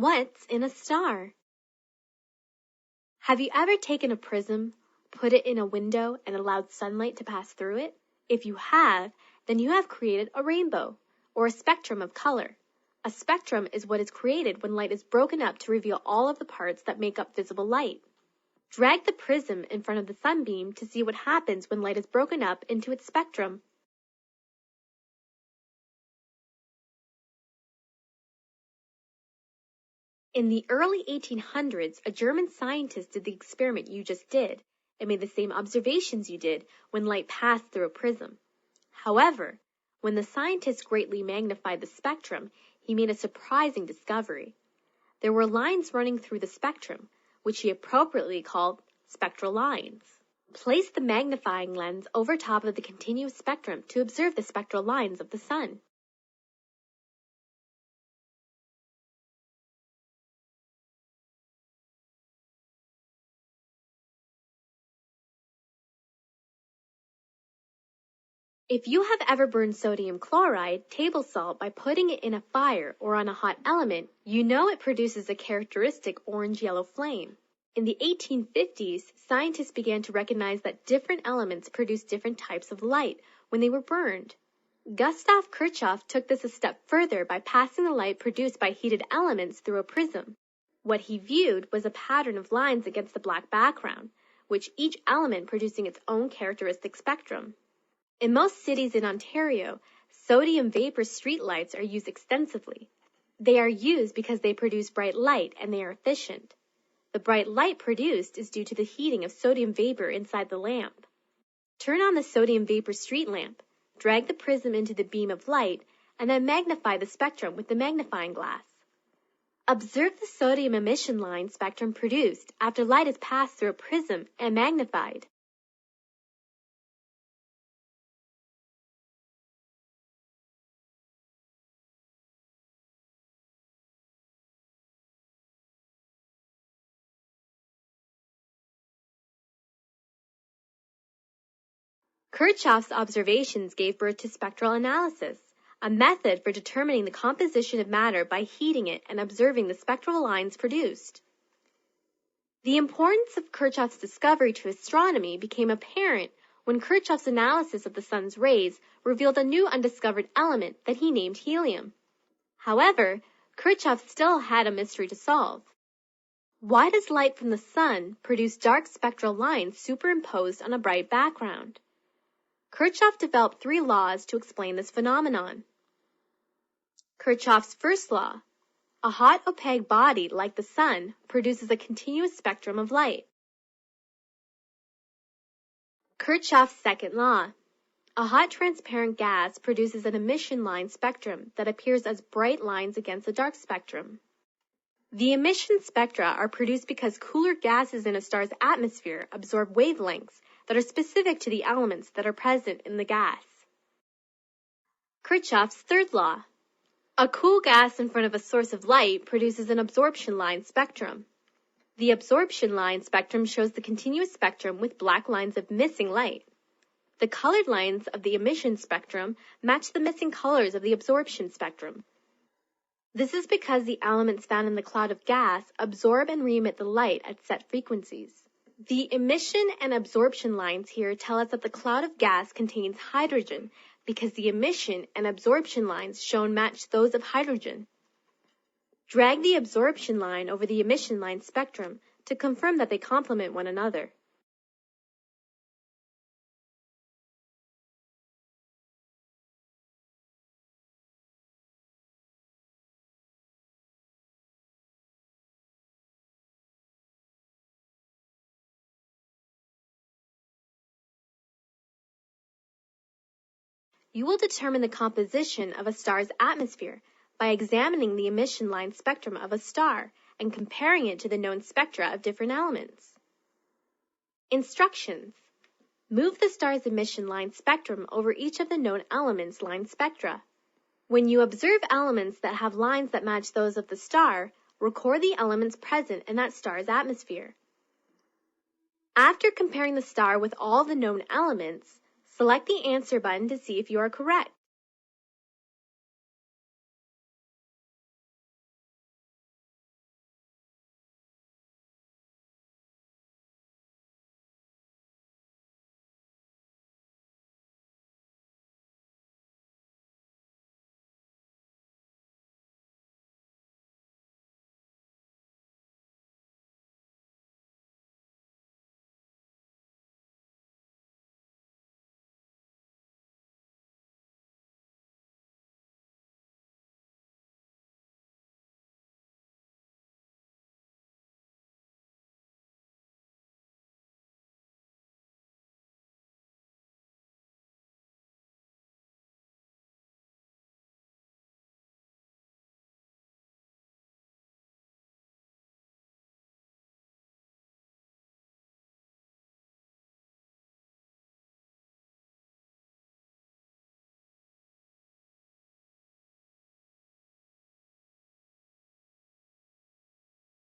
What's in a star? Have you ever taken a prism, put it in a window, and allowed sunlight to pass through it? If you have, then you have created a rainbow, or a spectrum of color. A spectrum is what is created when light is broken up to reveal all of the parts that make up visible light. Drag the prism in front of the sunbeam to see what happens when light is broken up into its spectrum. In the early 1800s, a German scientist did the experiment you just did. It made the same observations you did when light passed through a prism. However, when the scientist greatly magnified the spectrum, he made a surprising discovery. There were lines running through the spectrum, which he appropriately called spectral lines. Place the magnifying lens over top of the continuous spectrum to observe the spectral lines of the sun. If you have ever burned sodium chloride, table salt, by putting it in a fire or on a hot element, you know it produces a characteristic orange-yellow flame. In the 1850s, scientists began to recognize that different elements produce different types of light when they were burned. Gustav Kirchhoff took this a step further by passing the light produced by heated elements through a prism. What he viewed was a pattern of lines against the black background, with each element producing its own characteristic spectrum. In most cities in Ontario, sodium vapor streetlights are used extensively. They are used because they produce bright light and they are efficient. The bright light produced is due to the heating of sodium vapor inside the lamp. Turn on the sodium vapor street lamp, drag the prism into the beam of light, and then magnify the spectrum with the magnifying glass. Observe the sodium emission line spectrum produced after light is passed through a prism and magnified. Kirchhoff's observations gave birth to spectral analysis, a method for determining the composition of matter by heating it and observing the spectral lines produced. The importance of Kirchhoff's discovery to astronomy became apparent when Kirchhoff's analysis of the sun's rays revealed a new undiscovered element that he named helium. However, Kirchhoff still had a mystery to solve. Why does light from the sun produce dark spectral lines superimposed on a bright background? Kirchhoff developed 3 laws to explain this phenomenon. Kirchhoff's first law: a hot opaque body like the sun produces a continuous spectrum of light. Kirchhoff's second law: a hot transparent gas produces an emission line spectrum that appears as bright lines against the dark spectrum. The emission spectra are produced because cooler gases in a star's atmosphere absorb wavelengths that are specific to the elements that are present in the gas. Kirchhoff's third law: a cool gas in front of a source of light produces an absorption line spectrum. The absorption line spectrum shows the continuous spectrum with black lines of missing light. The colored lines of the emission spectrum match the missing colors of the absorption spectrum. This is because the elements found in the cloud of gas absorb and re-emit the light at set frequencies. The emission and absorption lines here tell us that the cloud of gas contains hydrogen because the emission and absorption lines shown match those of hydrogen. Drag the absorption line over the emission line spectrum to confirm that they complement one another. You will determine the composition of a star's atmosphere by examining the emission line spectrum of a star and comparing it to the known spectra of different elements. Instructions: move the star's emission line spectrum over each of the known elements' line spectra. When you observe elements that have lines that match those of the star, record the elements present in that star's atmosphere. After comparing the star with all the known elements, select the answer button to see if you are correct.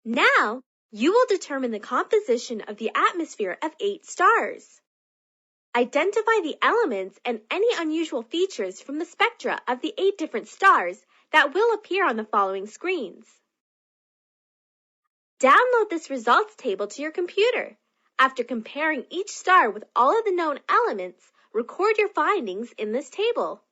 Now, you will determine the composition of the atmosphere of 8 stars. Identify the elements and any unusual features from the spectra of the 8 different stars that will appear on the following screens. Download this results table to your computer. After comparing each star with all of the known elements, record your findings in this table.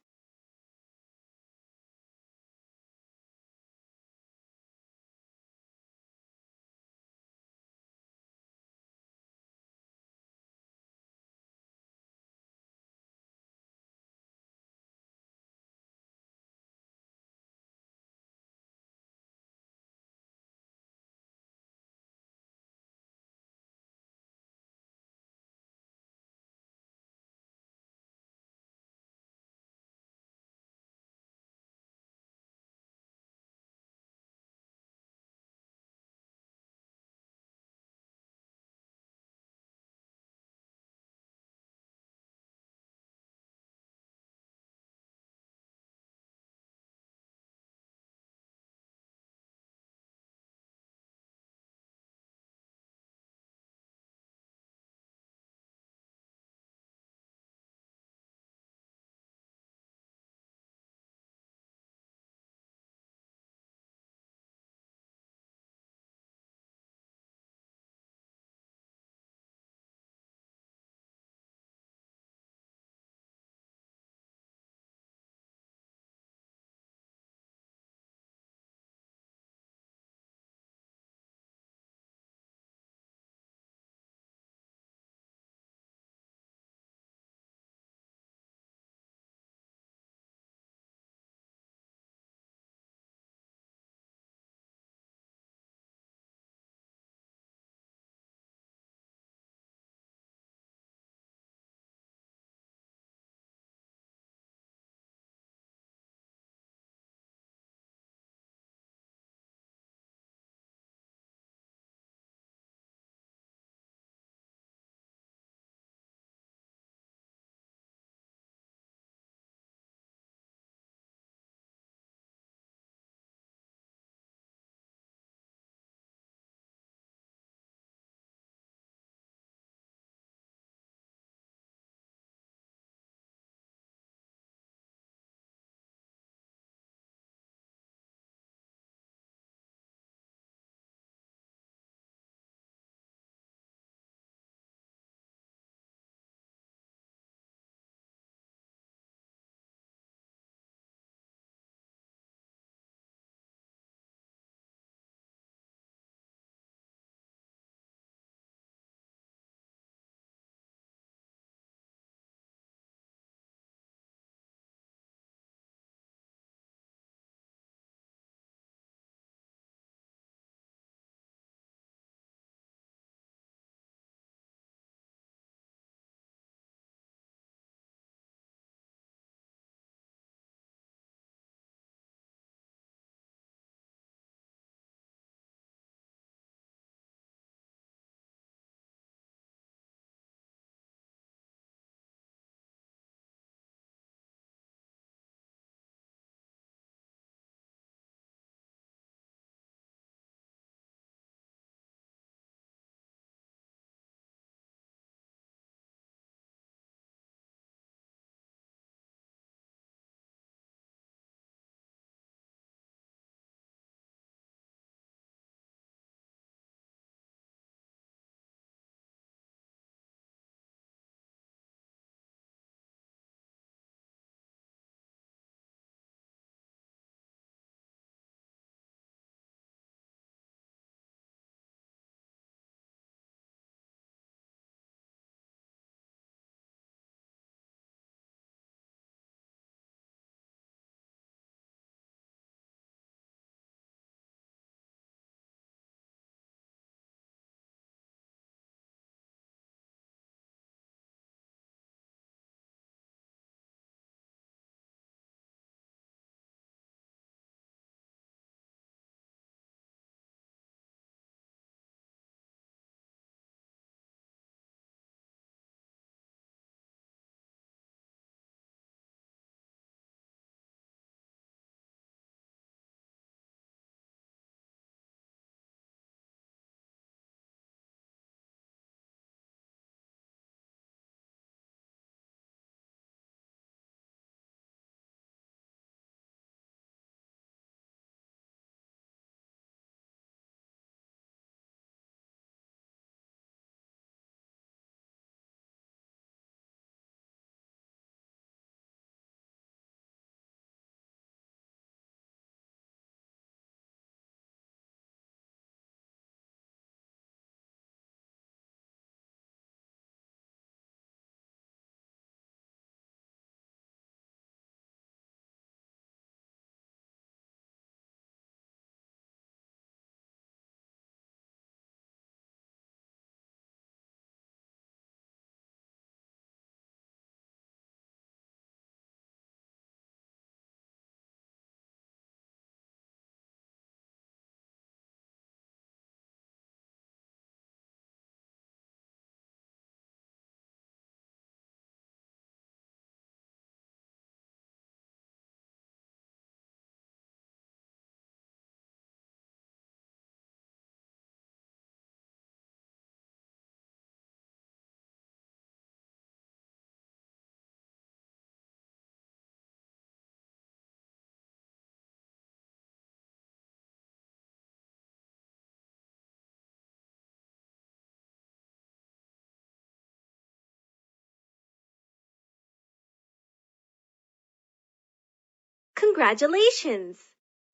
Congratulations!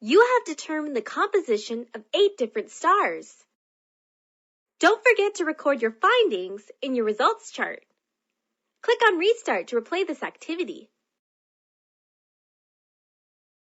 You have determined the composition of 8 different stars. Don't forget to record your findings in your results chart. Click on Restart to replay this activity.